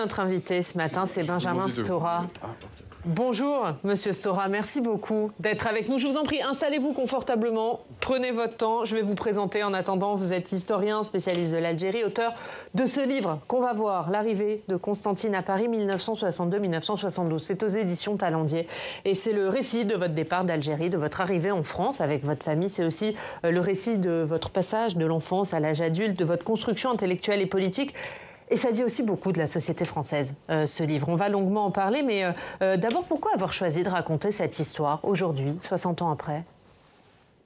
notre invité ce matin, c'est Benjamin Stora. Bonjour, Monsieur Stora, merci beaucoup d'être avec nous. Je vous en prie, installez-vous confortablement, prenez votre temps. Je vais vous présenter en attendant. Vous êtes historien, spécialiste de l'Algérie, auteur de ce livre qu'on va voir, L'arrivée de Constantine à Paris, 1962-1972. C'est aux éditions Talendier. Et c'est le récit de votre départ d'Algérie, de votre arrivée en France avec votre famille. C'est aussi le récit de votre passage de l'enfance à l'âge adulte, de votre construction intellectuelle et politique. Et ça dit aussi beaucoup de la société française, ce livre. On va longuement en parler, mais d'abord, pourquoi avoir choisi de raconter cette histoire aujourd'hui, 60 ans après ?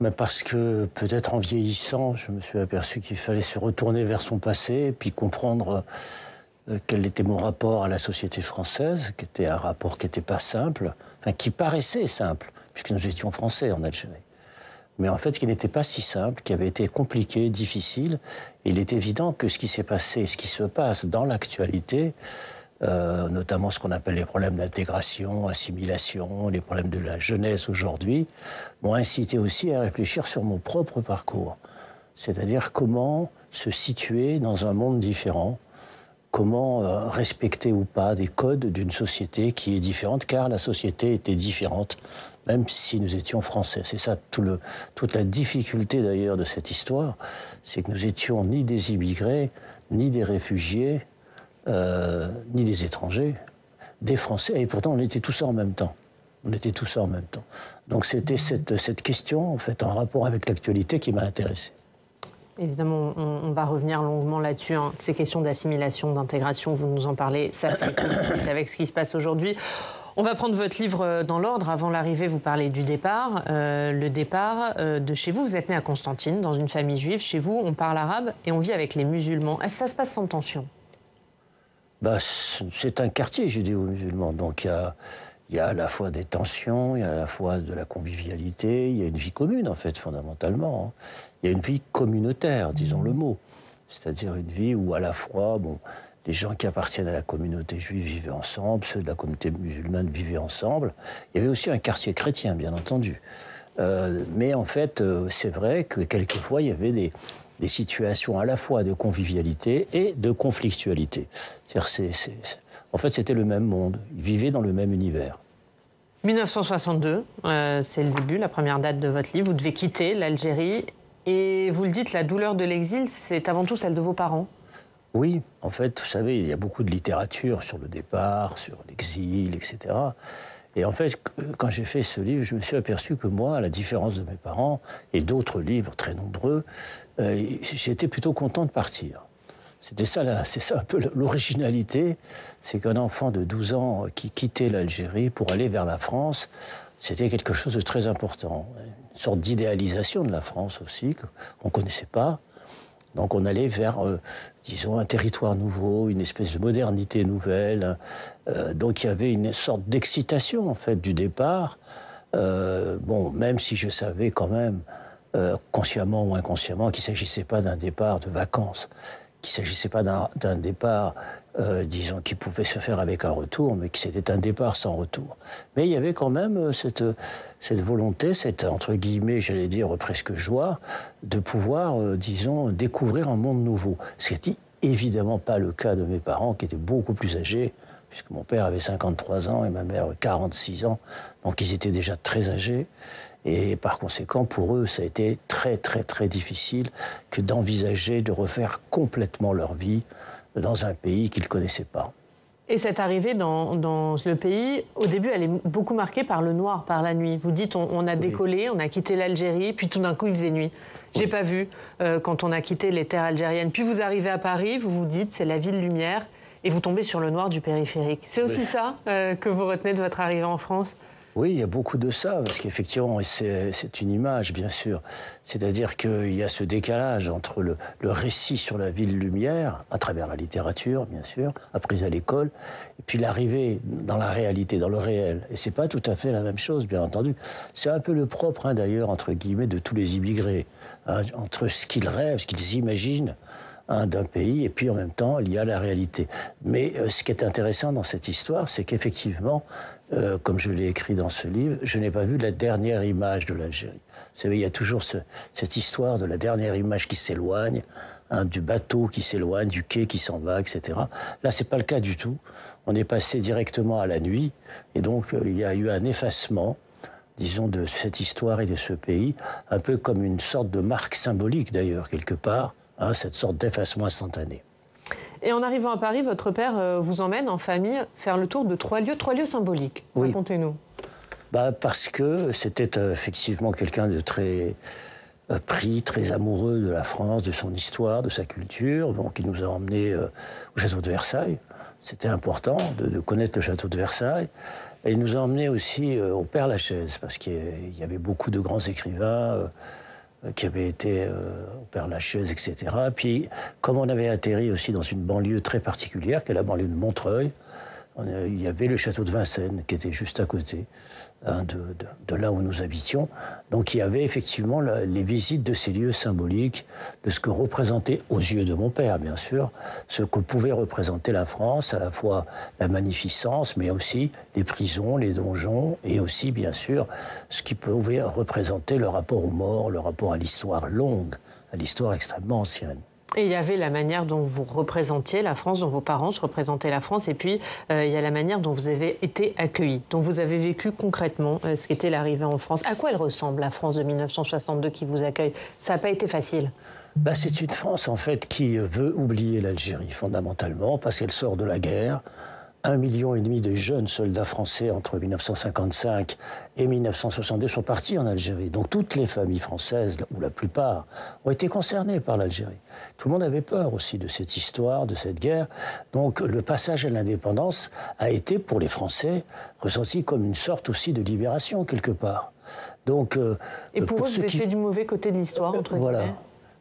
Mais parce que, peut-être en vieillissant, je me suis aperçu qu'il fallait se retourner vers son passé et puis comprendre quel était mon rapport à la société française, qui était un rapport qui n'était pas simple, enfin qui paraissait simple, puisque nous étions français en Algérie. Mais en fait, qui n'était pas si simple, qui avait été compliqué, difficile. Et il est évident que ce qui s'est passé, ce qui se passe dans l'actualité, notamment ce qu'on appelle les problèmes d'intégration, assimilation, les problèmes de la jeunesse aujourd'hui, m'ont incité aussi à réfléchir sur mon propre parcours. C'est-à-dire comment se situer dans un monde différent, comment respecter ou pas des codes d'une société qui est différente, car la société était différente, même si nous étions français. C'est ça toute la difficulté d'ailleurs de cette histoire, c'est que nous étions ni des immigrés, ni des réfugiés, ni des étrangers, des Français, et pourtant on était tous ça en même temps. On était tous ça en même temps. Donc c'était cette question, en fait, en rapport avec l'actualité qui m'a intéressé. Évidemment, on va revenir longuement là-dessus. Hein. Ces questions d'assimilation, d'intégration, vous nous en parlez, ça fait avec ce qui se passe aujourd'hui. On va prendre votre livre dans l'ordre. Avant l'arrivée, vous parlez du départ. Le départ de chez vous. Vous êtes né à Constantine, dans une famille juive. Chez vous, on parle arabe et on vit avec les musulmans. Est-ce que ça se passe sans tension ? C'est un quartier judéo-musulman. Donc il y a à la fois des tensions, il y a à la fois de la convivialité, il y a une vie commune, en fait, fondamentalement. Il y a une vie communautaire, disons le mot. C'est-à-dire une vie où, à la fois, les gens qui appartiennent à la communauté juive vivaient ensemble, ceux de la communauté musulmane vivaient ensemble. Il y avait aussi un quartier chrétien, bien entendu. Mais en fait, c'est vrai que quelquefois, il y avait des situations à la fois de convivialité et de conflictualité. En fait, c'était le même monde. Ils vivaient dans le même univers. 1962, c'est le début, la première date de votre livre. Vous devez quitter l'Algérie. Et vous le dites, la douleur de l'exil, c'est avant tout celle de vos parents. Oui, en fait, vous savez, il y a beaucoup de littérature sur le départ, sur l'exil, etc. Et en fait, quand j'ai fait ce livre, je me suis aperçu que moi, à la différence de mes parents et d'autres livres très nombreux, j'étais plutôt content de partir. C'est ça un peu l'originalité, c'est qu'un enfant de 12 ans qui quittait l'Algérie pour aller vers la France, c'était quelque chose de très important. Une sorte d'idéalisation de la France aussi, qu'on ne connaissait pas. Donc on allait vers, disons, un territoire nouveau, une espèce de modernité nouvelle. Donc il y avait une sorte d'excitation, en fait, du départ. Même si je savais quand même, consciemment ou inconsciemment, qu'il ne s'agissait pas d'un départ de vacances, qu'il ne s'agissait pas d'un départ, disons, qui pouvait se faire avec un retour, mais que c'était un départ sans retour. Mais il y avait quand même cette volonté, cette, entre guillemets, j'allais dire, presque joie, de pouvoir, disons, découvrir un monde nouveau. Ce qui n'était évidemment pas le cas de mes parents, qui étaient beaucoup plus âgés, puisque mon père avait 53 ans et ma mère 46 ans, donc ils étaient déjà très âgés. Et par conséquent, pour eux, ça a été très, très, très difficile que d'envisager de refaire complètement leur vie dans un pays qu'ils ne connaissaient pas. Et cette arrivée dans le pays, au début, elle est beaucoup marquée par le noir, par la nuit. Vous dites, on a décollé, on a quitté l'Algérie, puis tout d'un coup, il faisait nuit. J'ai pas vu quand on a quitté les terres algériennes. Puis vous arrivez à Paris, vous vous dites, c'est la ville lumière, et vous tombez sur le noir du périphérique. C'est aussi ça que vous retenez de votre arrivée en France ? Oui, il y a beaucoup de ça, parce qu'effectivement, c'est une image, bien sûr. C'est-à-dire qu'il y a ce décalage entre le récit sur la ville lumière, à travers la littérature, bien sûr, apprise à l'école, et puis l'arrivée dans la réalité, dans le réel. Et c'est pas tout à fait la même chose, bien entendu. C'est un peu le propre, d'ailleurs, entre guillemets, de tous les immigrés, entre ce qu'ils rêvent, ce qu'ils imaginent, d'un pays, et puis en même temps, il y a la réalité. Mais ce qui est intéressant dans cette histoire, c'est qu'effectivement, comme je l'ai écrit dans ce livre, je n'ai pas vu la dernière image de l'Algérie. Vous savez, il y a toujours cette histoire de la dernière image qui s'éloigne, hein, du bateau qui s'éloigne, du quai qui s'en va, etc. Là, c'est pas le cas du tout. On est passé directement à la nuit, et donc il y a eu un effacement, disons, de cette histoire et de ce pays, un peu comme une sorte de marque symbolique d'ailleurs, quelque part, hein, cette sorte d'effacement instantané. Et en arrivant à Paris, votre père vous emmène en famille faire le tour de trois lieux symboliques. Oui. Racontez-nous. Parce que c'était effectivement quelqu'un de très pris, très amoureux de la France, de son histoire, de sa culture. Donc il nous a emmenés au château de Versailles. C'était important de connaître le château de Versailles. Et il nous a emmenés aussi au Père-Lachaise, parce qu'il y avait beaucoup de grands écrivains qui avaient été au Père-Lachaise, etc. Puis, comme on avait atterri aussi dans une banlieue très particulière, qui est la banlieue de Montreuil, il y avait le château de Vincennes, qui était juste à côté, hein, de là où nous habitions. Donc il y avait effectivement les visites de ces lieux symboliques, de ce que représentait, aux yeux de mon père bien sûr, ce que pouvait représenter la France, à la fois la magnificence, mais aussi les prisons, les donjons, et aussi bien sûr ce qui pouvait représenter le rapport aux morts, le rapport à l'histoire longue, à l'histoire extrêmement ancienne. Et il y avait la manière dont vous représentiez la France, dont vos parents représentaient la France, et puis il y a la manière dont vous avez été accueillis, dont vous avez vécu concrètement ce qu'était l'arrivée en France. À quoi elle ressemble, la France de 1962 qui vous accueille? Ça n'a pas été facile. C'est une France, en fait, qui veut oublier l'Algérie, fondamentalement, parce qu'elle sort de la guerre. 1,5 million de jeunes soldats français entre 1955 et 1962 sont partis en Algérie. Donc toutes les familles françaises, ou la plupart, ont été concernées par l'Algérie. Tout le monde avait peur aussi de cette histoire, de cette guerre. Donc le passage à l'indépendance a été, pour les Français, ressenti comme une sorte aussi de libération, quelque part. Donc, et pour eux, vous étiez du mauvais côté de l'histoire, entre guillemets. Voilà.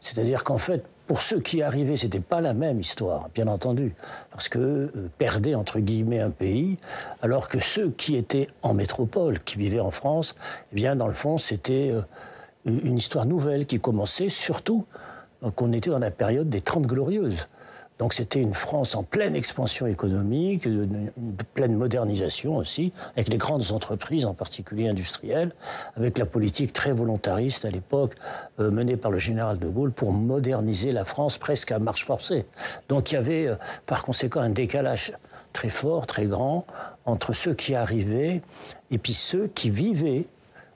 C'est-à-dire qu'en fait, pour ceux qui arrivaient, ce n'était pas la même histoire, bien entendu, parce que perdaient, entre guillemets, un pays, alors que ceux qui étaient en métropole, qui vivaient en France, eh bien, dans le fond, c'était une histoire nouvelle qui commençait, surtout qu'on était dans la période des 30 Glorieuses. Donc c'était une France en pleine expansion économique, une pleine modernisation aussi, avec les grandes entreprises, en particulier industrielles, avec la politique très volontariste à l'époque menée par le général de Gaulle pour moderniser la France presque à marche forcée. Donc il y avait par conséquent un décalage très fort, très grand, entre ceux qui arrivaient et puis ceux qui vivaient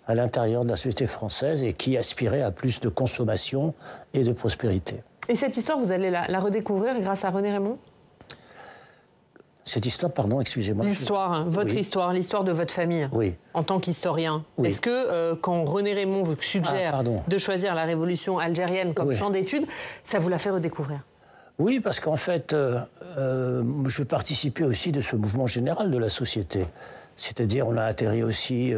à l'intérieur de la société française et qui aspiraient à plus de consommation et de prospérité. Et cette histoire, vous allez la redécouvrir grâce à René Rémond? Cette histoire, pardon, excusez-moi. L'histoire, hein, votre histoire, l'histoire de votre famille, en tant qu'historien. Oui. Est-ce que quand René Rémond vous suggère de choisir la révolution algérienne comme champ d'études, ça vous l'a fait redécouvrir? Oui, parce qu'en fait, je participais aussi de ce mouvement général de la société. C'est-à-dire, on a atterri aussi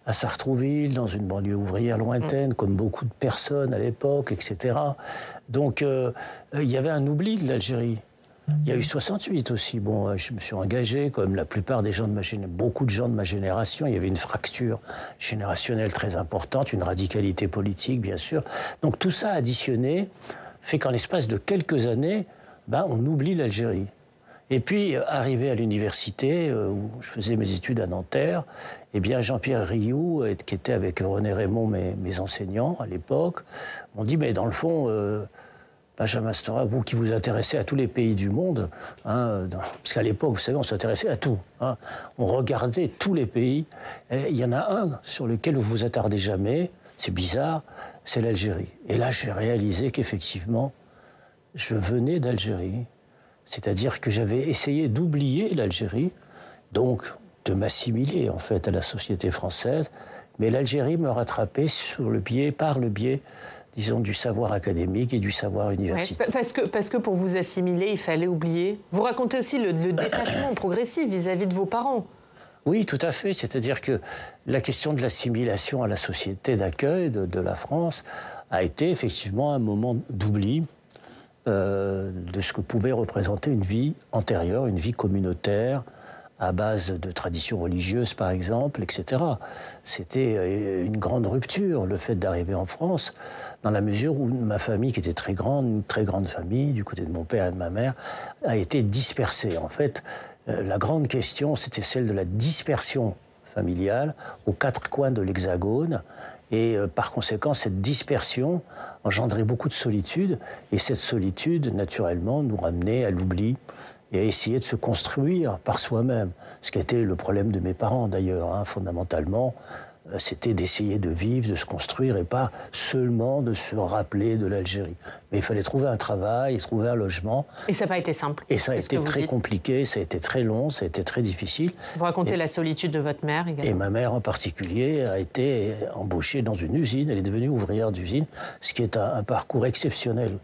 à Sartrouville, dans une banlieue ouvrière lointaine, comme beaucoup de personnes à l'époque, etc. Donc, il y avait un oubli de l'Algérie. Il y a eu 68 aussi. Bon, je me suis engagé, comme la plupart des gens de beaucoup de gens de ma génération. Il y avait une fracture générationnelle très importante, une radicalité politique, bien sûr. Donc, tout ça additionné fait qu'en l'espace de quelques années, on oublie l'Algérie. Et puis, arrivé à l'université, où je faisais mes études à Nanterre, eh bien, Jean-Pierre Rioux, qui était avec René Rémond, mes enseignants à l'époque, m'ont dit, mais dans le fond, Benjamin Stora, vous qui vous intéressez à tous les pays du monde, hein, parce qu'à l'époque, vous savez, on s'intéressait à tout. Hein, on regardait tous les pays. Et il y en a un sur lequel vous vous attardez jamais, c'est bizarre, c'est l'Algérie. Et là, j'ai réalisé qu'effectivement, je venais d'Algérie. C'est-à-dire que j'avais essayé d'oublier l'Algérie, donc de m'assimiler en fait à la société française, mais l'Algérie me rattrapait par le biais, disons, du savoir académique et du savoir universitaire. Ouais, parce que pour vous assimiler, il fallait oublier. Vous racontez aussi le détachement progressif vis-à-vis de vos parents. Oui, tout à fait. C'est-à-dire que la question de l'assimilation à la société d'accueil de la France a été effectivement un moment d'oubli de ce que pouvait représenter une vie antérieure, une vie communautaire, à base de traditions religieuses, par exemple, etc. C'était une grande rupture, le fait d'arriver en France, dans la mesure où ma famille, qui était très grande, une très grande famille, du côté de mon père et de ma mère, a été dispersée. En fait, la grande question, c'était celle de la dispersion familiale aux quatre coins de l'Hexagone. Et par conséquent, cette dispersion engendrait beaucoup de solitude. Et cette solitude, naturellement, nous ramenait à l'oubli et à essayer de se construire par soi-même. Ce qui était le problème de mes parents, d'ailleurs, hein, fondamentalement. C'était d'essayer de vivre, de se construire et pas seulement de se rappeler de l'Algérie. Mais il fallait trouver un travail, trouver un logement. Et ça n'a pas été simple. Et ça a été très compliqué, ça a été très long, ça a été très difficile. Vous racontez la solitude de votre mère également. Et ma mère en particulier a été embauchée dans une usine, elle est devenue ouvrière d'usine, ce qui est un parcours exceptionnel.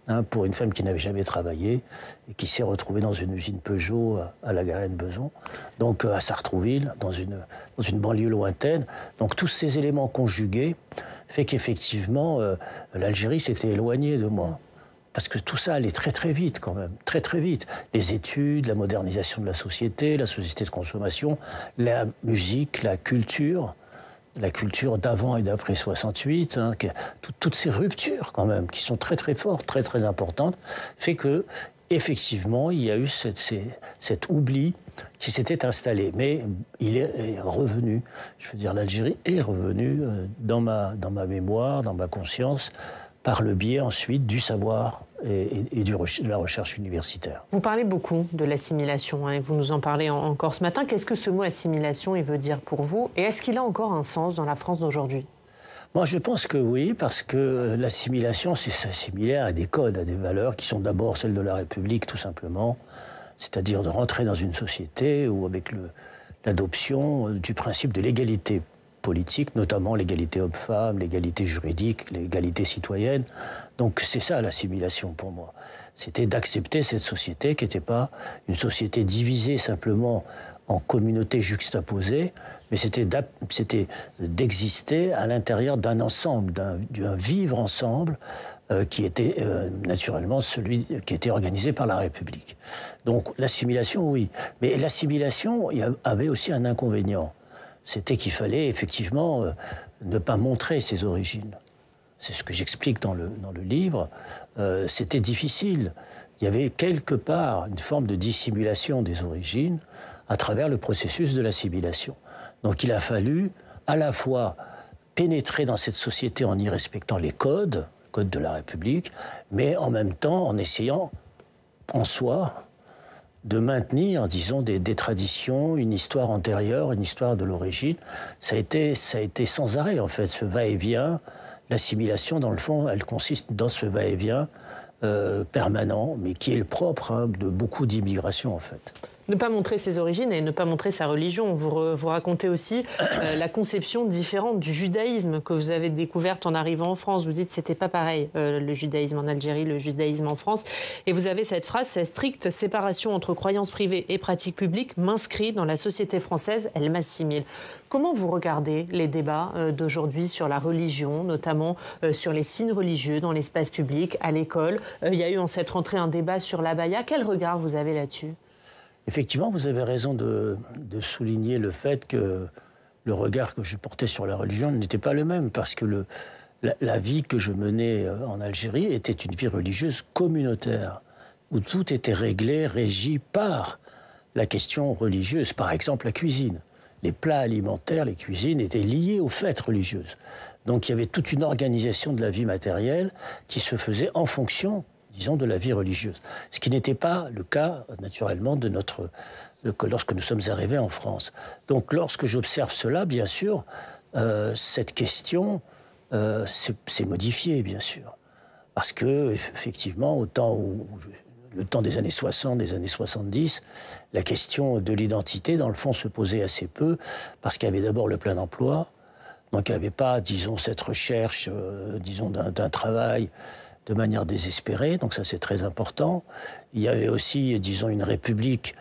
Hein, pour une femme qui n'avait jamais travaillé et qui s'est retrouvée dans une usine Peugeot à la Garenne-Beson, donc à Sartrouville, dans une banlieue lointaine. Donc tous ces éléments conjugués fait qu'effectivement, l'Algérie s'était éloignée de moi. Parce que tout ça allait très très vite quand même, très très vite. Les études, la modernisation de la société de consommation, la musique, la culture d'avant et d'après 68, hein, toutes ces ruptures quand même, qui sont très très fortes, très très importantes, fait que effectivement il y a eu cet oubli qui s'était installé. Mais il est revenu, je veux dire, l'Algérie est revenue dans ma mémoire, dans ma conscience, par le biais ensuite du savoir et de la recherche universitaire. Vous parlez beaucoup de l'assimilation, hein, et vous nous en parlez encore ce matin. Qu'est-ce que ce mot assimilation il veut dire pour vous? Et est-ce qu'il a encore un sens dans la France d'aujourd'hui? Moi, je pense que oui, parce que l'assimilation, c'est s'assimiler à des codes, à des valeurs qui sont d'abord celles de la République, tout simplement. C'est-à-dire de rentrer dans une société où, avec l'adoption du principe de l'égalité politique, notamment l'égalité homme-femme, l'égalité juridique, l'égalité citoyenne. Donc c'est ça l'assimilation pour moi. C'était d'accepter cette société qui n'était pas une société divisée simplement en communautés juxtaposées, mais c'était d'exister à l'intérieur d'un ensemble, d'un vivre ensemble qui était naturellement celui qui était organisé par la République. Donc l'assimilation, oui. Mais l'assimilation avait aussi un inconvénient. C'était qu'il fallait effectivement ne pas montrer ses origines. C'est ce que j'explique dans le livre. C'était difficile. Il y avait quelque part une forme de dissimulation des origines à travers le processus de l'assimilation. Donc il a fallu à la fois pénétrer dans cette société en y respectant les codes de la République, mais en même temps en essayant en soi de maintenir, disons, des traditions, une histoire antérieure, une histoire de l'origine. Ça a été sans arrêt, en fait, ce va-et-vient. L'assimilation, dans le fond, elle consiste dans ce va-et-vient permanent, mais qui est le propre de beaucoup d'immigrations, en fait. Ne pas montrer ses origines et ne pas montrer sa religion. Vous racontez aussi la conception différente du judaïsme que vous avez découverte en arrivant en France. Vous dites que c'était pas pareil, le judaïsme en Algérie, le judaïsme en France. Et vous avez cette phrase, cette stricte séparation entre croyances privées et pratiques publiques m'inscrit dans la société française, elle m'assimile. Comment vous regardez les débats d'aujourd'hui sur la religion, notamment sur les signes religieux dans l'espace public, à l'école? Il y a eu en cette rentrée un débat sur l'abaya. Quel regard vous avez là-dessus? Effectivement, vous avez raison de souligner le fait que le regard que je portais sur la religion n'était pas le même, parce que la vie que je menais en Algérie était une vie religieuse communautaire, où tout était réglé, régi par la question religieuse. Par exemple, la cuisine. Les plats alimentaires, les cuisines étaient liés aux fêtes religieuses. Donc il y avait toute une organisation de la vie matérielle qui se faisait en fonction, disons, de la vie religieuse. Ce qui n'était pas le cas, naturellement, lorsque nous sommes arrivés en France. Donc, lorsque j'observe cela, bien sûr, cette question s'est modifiée, bien sûr. Parce que, effectivement, le temps des années 60, des années 70, la question de l'identité, dans le fond, se posait assez peu, parce qu'il y avait d'abord le plein emploi. Donc, il n'y avait pas, disons, cette recherche, disons, d'un travail de manière désespérée, donc ça c'est très important. Il y avait aussi, disons, une république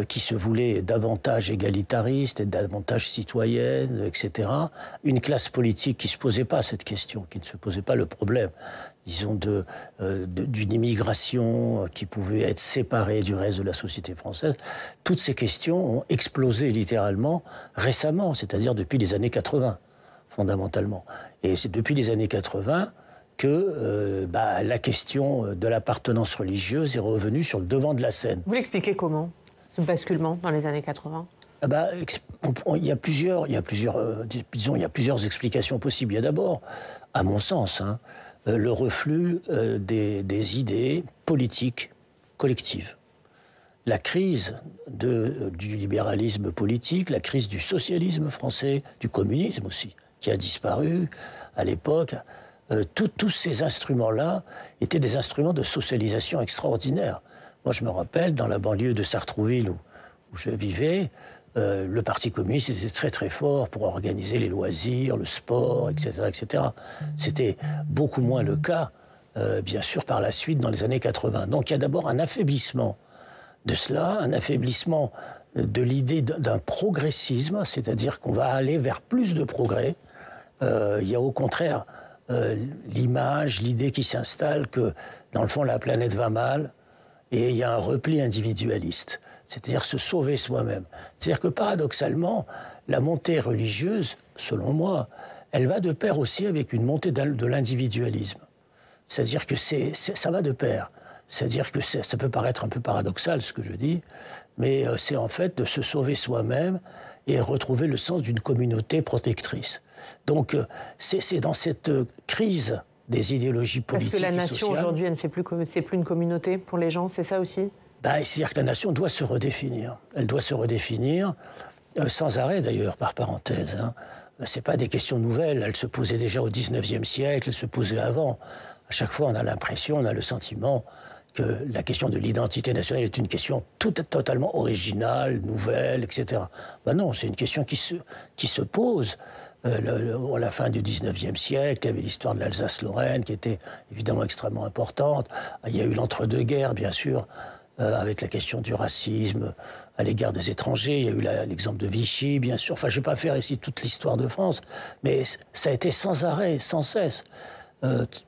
qui se voulait davantage égalitariste et davantage citoyenne, etc. Une classe politique qui ne se posait pas cette question, qui ne se posait pas le problème, disons, d'une immigration qui pouvait être séparée du reste de la société française. Toutes ces questions ont explosé littéralement récemment, c'est-à-dire depuis les années 80, fondamentalement. Et c'est depuis les années 80 que la question de l'appartenance religieuse est revenue sur le devant de la scène. Vous l'expliquez comment, ce basculement dans les années 80 ? Il y a plusieurs explications possibles. Il y a d'abord, à mon sens, le reflux des idées politiques collectives. La crise du libéralisme politique, la crise du socialisme français, du communisme aussi, qui a disparu à l'époque, tous ces instruments-là étaient des instruments de socialisation extraordinaires. Moi, je me rappelle, dans la banlieue de Sartrouville où je vivais, le Parti communiste était très très fort pour organiser les loisirs, le sport, etc., etc. C'était beaucoup moins le cas, bien sûr, par la suite, dans les années 80. Donc il y a d'abord un affaiblissement de cela, un affaiblissement de l'idée d'un progressisme, c'est-à-dire qu'on va aller vers plus de progrès. Il y a au contraire l'image, l'idée qui s'installe que, dans le fond, la planète va mal, et il y a un repli individualiste, c'est-à-dire se sauver soi-même. C'est-à-dire que, paradoxalement, la montée religieuse, selon moi, elle va de pair aussi avec une montée de l'individualisme. C'est-à-dire que ça va de pair. C'est-à-dire que ça peut paraître un peu paradoxal, ce que je dis, mais c'est en fait de se sauver soi-même et retrouver le sens d'une communauté protectrice. Donc, c'est dans cette crise des idéologies politiques et sociales... Parce que la nation, aujourd'hui, c'est plus une communauté pour les gens, c'est ça aussi ? C'est-à-dire que la nation doit se redéfinir. Elle doit se redéfinir, sans arrêt d'ailleurs, par parenthèse. Ce n'est pas des questions nouvelles, elles se posaient déjà au XIXe siècle, elles se posaient avant. À chaque fois, on a l'impression, on a le sentiment que la question de l'identité nationale est une question totalement originale, nouvelle, etc. Non, c'est une question qui se pose. À la fin du XIXe siècle, il y avait l'histoire de l'Alsace-Lorraine qui était évidemment extrêmement importante. Il y a eu l'entre-deux-guerres, bien sûr, avec la question du racisme à l'égard des étrangers. Il y a eu l'exemple de Vichy, bien sûr. Enfin, je ne vais pas faire ici toute l'histoire de France, mais ça a été sans arrêt, sans cesse,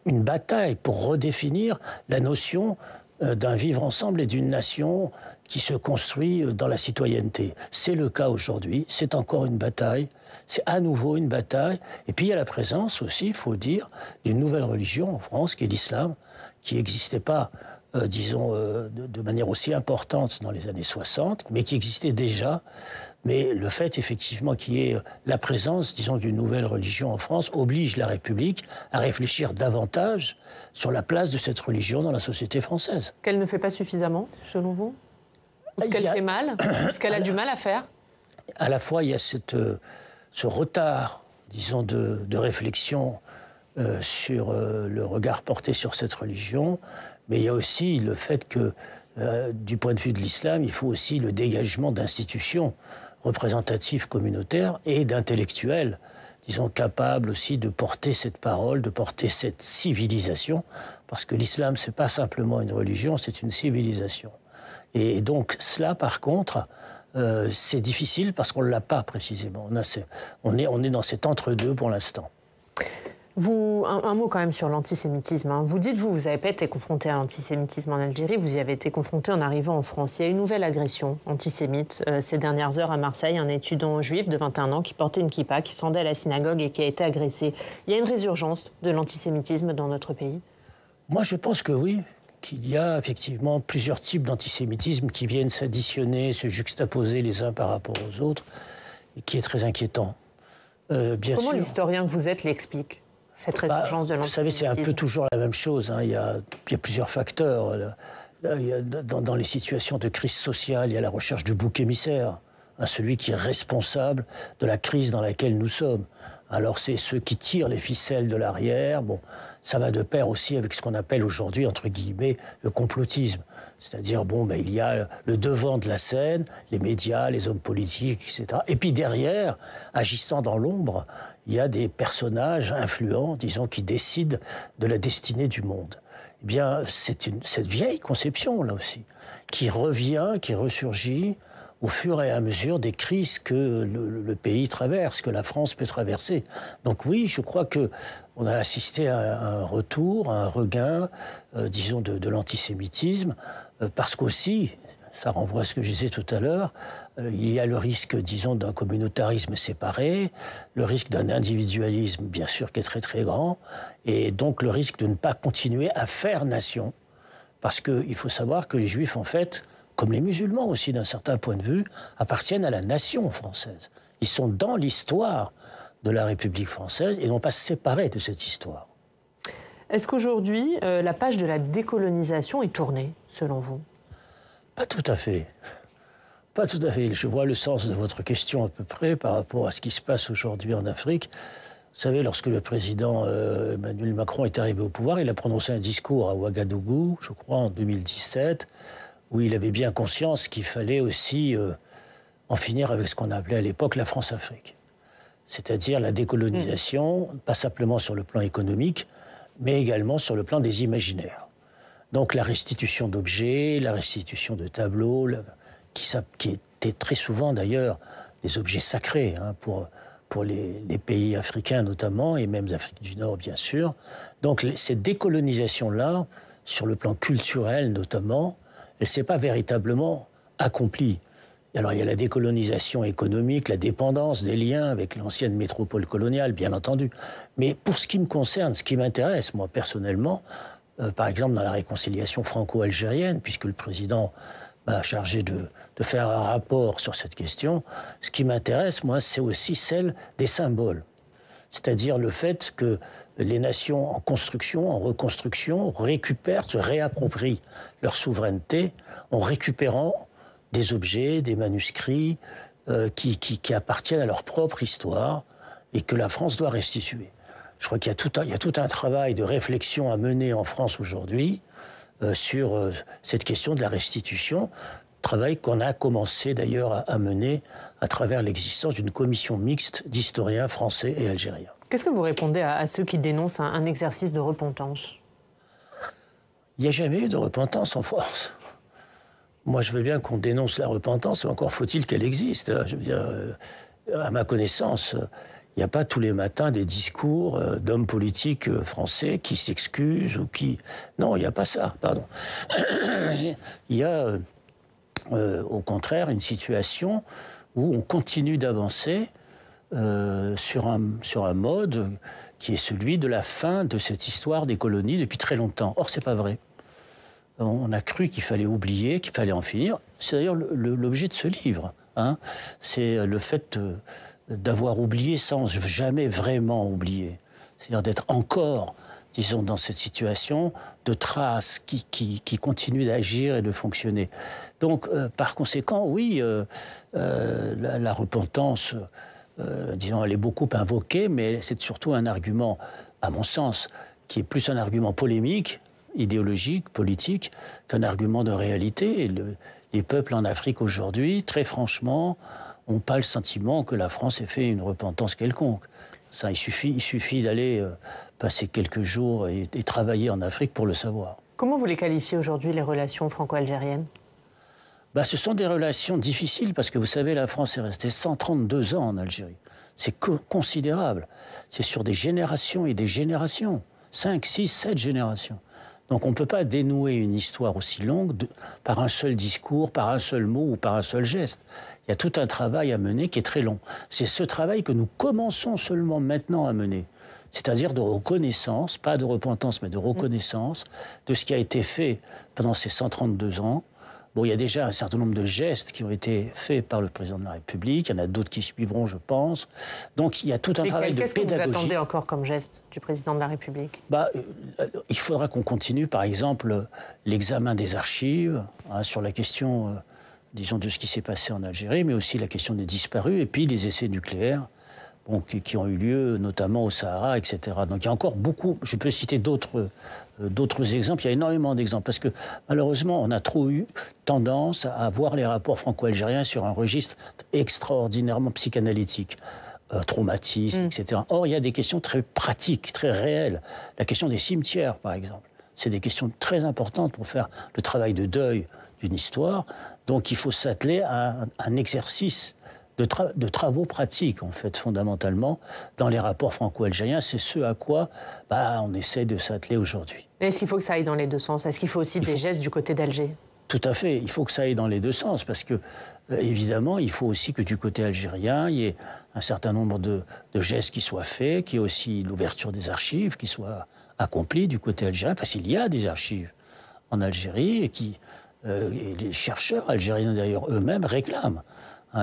une bataille pour redéfinir la notion d'un vivre ensemble et d'une nation qui se construit dans la citoyenneté. C'est le cas aujourd'hui, c'est encore une bataille, c'est à nouveau une bataille. Et puis il y a la présence aussi, il faut le dire, d'une nouvelle religion en France, qui est l'islam, qui n'existait pas, de manière aussi importante dans les années 60, mais qui existait déjà. Mais le fait, effectivement, qu'il y ait la présence, d'une nouvelle religion en France, oblige la République à réfléchir davantage sur la place de cette religion dans la société française. Est-ce qu'elle ne fait pas suffisamment, selon vous ? Ou est-ce qu'elle fait mal ? Est-ce qu'elle a du mal à faire ? À la fois, il y a ce retard, de réflexion sur le regard porté sur cette religion, mais il y a aussi le fait que, du point de vue de l'islam, il faut aussi le dégagement d'institutions représentatives communautaires et d'intellectuels, capables aussi de porter cette parole, de porter cette civilisation, parce que l'islam, c'est pas simplement une religion, c'est une civilisation. Et donc cela, par contre, c'est difficile parce qu'on ne l'a pas précisément. On est dans cet entre-deux pour l'instant. Un mot quand même sur l'antisémitisme. Vous dites, vous n'avez pas été confronté à l'antisémitisme en Algérie, vous y avez été confronté en arrivant en France. Il y a une nouvelle agression antisémite ces dernières heures à Marseille. Un étudiant juif de 21 ans qui portait une kippa, qui se rendait à la synagogue et qui a été agressé. Il y a une résurgence de l'antisémitisme dans notre pays ? Moi, je pense que oui, qu'il y a effectivement plusieurs types d'antisémitisme qui viennent s'additionner, se juxtaposer les uns par rapport aux autres, et qui est très inquiétant. Comment l'historien que vous êtes l'explique ? Cette résurgence de l'antisémitisme. Vous savez, c'est un peu toujours la même chose. Il y a plusieurs facteurs. Dans les situations de crise sociale, il y a la recherche du bouc émissaire, celui qui est responsable de la crise dans laquelle nous sommes. Alors, c'est ceux qui tirent les ficelles de l'arrière. Ça va de pair aussi avec ce qu'on appelle aujourd'hui, entre guillemets, le complotisme. C'est-à-dire, il y a le devant de la scène, les médias, les hommes politiques, etc. Et puis derrière, agissant dans l'ombre, il y a des personnages influents, qui décident de la destinée du monde. Eh bien, c'est cette vieille conception, là aussi, qui revient, qui ressurgit au fur et à mesure des crises que le pays traverse, que la France peut traverser. Donc oui, je crois qu'on a assisté à un retour, à un regain, de l'antisémitisme, parce qu'aussi, ça renvoie à ce que je disais tout à l'heure, il y a le risque, d'un communautarisme séparé, le risque d'un individualisme, bien sûr, qui est très très grand, et donc le risque de ne pas continuer à faire nation, parce qu'il faut savoir que les Juifs, en fait, comme les musulmans aussi d'un certain point de vue, appartiennent à la nation française. Ils sont dans l'histoire de la République française et n'ont pas séparé de cette histoire. Est-ce qu'aujourd'hui, la page de la décolonisation est tournée, selon vous? Pas tout à fait. Pas tout à fait. Je vois le sens de votre question à peu près par rapport à ce qui se passe aujourd'hui en Afrique. Vous savez, lorsque le président Emmanuel Macron est arrivé au pouvoir, il a prononcé un discours à Ouagadougou, je crois, en 2017, où il avait bien conscience qu'il fallait aussi en finir avec ce qu'on appelait à l'époque la France-Afrique. C'est-à-dire la décolonisation, pas simplement sur le plan économique, mais également sur le plan des imaginaires. Donc la restitution d'objets, la restitution de tableaux, qui étaient très souvent d'ailleurs des objets sacrés pour les pays africains notamment, et même d'Afrique du Nord bien sûr. Donc cette décolonisation-là, sur le plan culturel notamment, elle ne s'est pas véritablement accomplie. Alors il y a la décolonisation économique, la dépendance des liens avec l'ancienne métropole coloniale, bien entendu. Mais pour ce qui me concerne, ce qui m'intéresse, moi personnellement, par exemple dans la réconciliation franco-algérienne, puisque le président m'a chargé de faire un rapport sur cette question, ce qui m'intéresse, moi, c'est aussi celle des symboles. C'est-à-dire le fait que les nations en construction, en reconstruction, récupèrent, se réapproprient leur souveraineté en récupérant des objets, des manuscrits qui appartiennent à leur propre histoire et que la France doit restituer. Je crois qu'il y a tout un travail de réflexion à mener en France aujourd'hui sur cette question de la restitution, travail qu'on a commencé d'ailleurs à mener à travers l'existence d'une commission mixte d'historiens français et algériens. Qu'est-ce que vous répondez à ceux qui dénoncent un exercice de repentance? Il n'y a jamais eu de repentance en France. Moi, je veux bien qu'on dénonce la repentance, mais encore faut-il qu'elle existe. Je veux dire, à ma connaissance, il n'y a pas tous les matins des discours d'hommes politiques français qui s'excusent ou qui... Non, il n'y a pas ça, pardon. Il y a, au contraire, une situation où on continue d'avancer sur un mode qui est celui de la fin de cette histoire des colonies depuis très longtemps. Or, c'est pas vrai. On a cru qu'il fallait oublier, qu'il fallait en finir. C'est d'ailleurs l'objet de ce livre. Hein. C'est le fait d'avoir oublié sans jamais vraiment oublier. C'est-à-dire d'être encore, disons, dans cette situation de traces qui continuent d'agir et de fonctionner. Donc, par conséquent, oui, la repentance, disons, elle est beaucoup invoquée, mais c'est surtout un argument, à mon sens, qui est plus un argument polémique, idéologique, politique, qu'un argument de réalité. Et les peuples en Afrique aujourd'hui, très franchement, n'ont pas le sentiment que la France ait fait une repentance quelconque. Ça, il suffit d'aller passer quelques jours et travailler en Afrique pour le savoir. Comment vous les qualifiez aujourd'hui, les relations franco-algériennes? Ce sont des relations difficiles parce que vous savez, la France est restée 132 ans en Algérie. C'est considérable. C'est sur des générations et des générations. 5, 6, 7 générations. Donc on ne peut pas dénouer une histoire aussi longue par un seul discours, par un seul mot ou par un seul geste. Il y a tout un travail à mener qui est très long. C'est ce travail que nous commençons seulement maintenant à mener. C'est-à-dire de reconnaissance, pas de repentance, mais de reconnaissance de ce qui a été fait pendant ces 132 ans. Bon, il y a déjà un certain nombre de gestes qui ont été faits par le président de la République. Il y en a d'autres qui suivront, je pense. Donc, il y a tout un travail de pédagogie. Qu'est-ce que vous attendez encore comme geste du président de la République? Il faudra qu'on continue, par exemple, l'examen des archives sur la question, disons, de ce qui s'est passé en Algérie, mais aussi la question des disparus, et puis les essais nucléaires qui ont eu lieu, notamment au Sahara, etc. Donc il y a encore beaucoup, je peux citer d'autres exemples, il y a énormément d'exemples, parce que malheureusement, on a trop eu tendance à voir les rapports franco-algériens sur un registre extraordinairement psychanalytique, traumatisme, etc. Or, il y a des questions très pratiques, très réelles. La question des cimetières, par exemple. C'est des questions très importantes pour faire le travail de deuil d'une histoire. Donc il faut s'atteler à un exercice de travaux pratiques, en fait, fondamentalement, dans les rapports franco-algériens. C'est ce à quoi on essaie de s'atteler aujourd'hui. Est-ce qu'il faut que ça aille dans les deux sens? Est-ce qu'il faut aussi des gestes du côté d'Alger? Tout à fait. Il faut que ça aille dans les deux sens, parce que, évidemment, il faut aussi que du côté algérien, il y ait un certain nombre de gestes qui soient faits, qu'il y ait aussi l'ouverture des archives qui soit accomplie du côté algérien, parce qu'il y a des archives en Algérie et qui et les chercheurs algériens d'ailleurs eux-mêmes réclament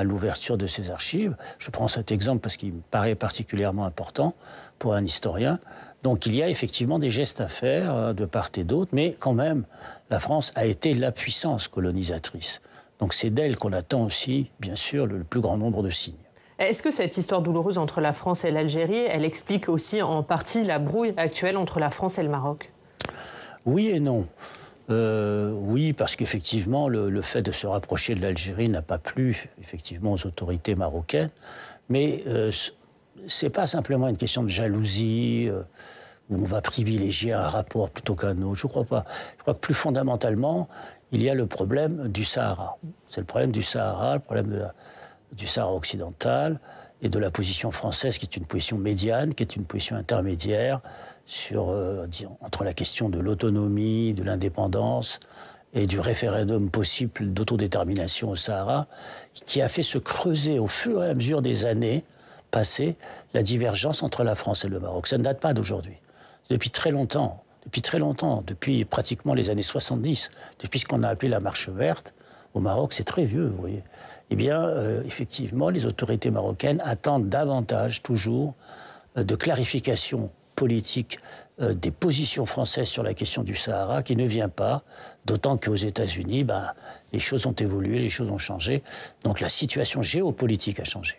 l'ouverture de ces archives. Je prends cet exemple parce qu'il me paraît particulièrement important pour un historien. Donc il y a effectivement des gestes à faire de part et d'autre, mais quand même, la France a été la puissance colonisatrice. Donc c'est d'elle qu'on attend aussi, bien sûr, le plus grand nombre de signes. Est-ce que cette histoire douloureuse entre la France et l'Algérie, elle explique aussi en partie la brouille actuelle entre la France et le Maroc? Oui et non. Oui, parce qu'effectivement, le fait de se rapprocher de l'Algérie n'a pas plu effectivement aux autorités marocaines. Mais c'est pas simplement une question de jalousie, où on va privilégier un rapport plutôt qu'un autre. Je crois pas. Je crois que plus fondamentalement, il y a le problème du Sahara. C'est le problème du Sahara, le problème du Sahara occidental et de la position française qui est une position médiane, qui est une position intermédiaire entre la question de l'autonomie, de l'indépendance et du référendum possible d'autodétermination au Sahara, qui a fait se creuser au fur et à mesure des années passées la divergence entre la France et le Maroc. Ça ne date pas d'aujourd'hui. Depuis très longtemps, depuis pratiquement les années 70, depuis ce qu'on a appelé la Marche verte, au Maroc, c'est très vieux, vous voyez. Eh bien, effectivement, les autorités marocaines attendent davantage, toujours, de clarification politique des positions françaises sur la question du Sahara, qui ne vient pas, d'autant qu'aux États-Unis, les choses ont évolué, les choses ont changé. Donc la situation géopolitique a changé.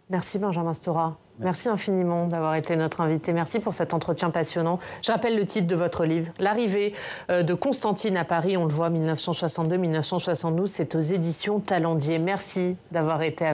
Merci Benjamin Stora. Merci infiniment d'avoir été notre invité. Merci pour cet entretien passionnant. Je rappelle le titre de votre livre, L'arrivée de Constantine à Paris, on le voit, 1962-1972, c'est aux éditions Talendier. Merci d'avoir été avec nous.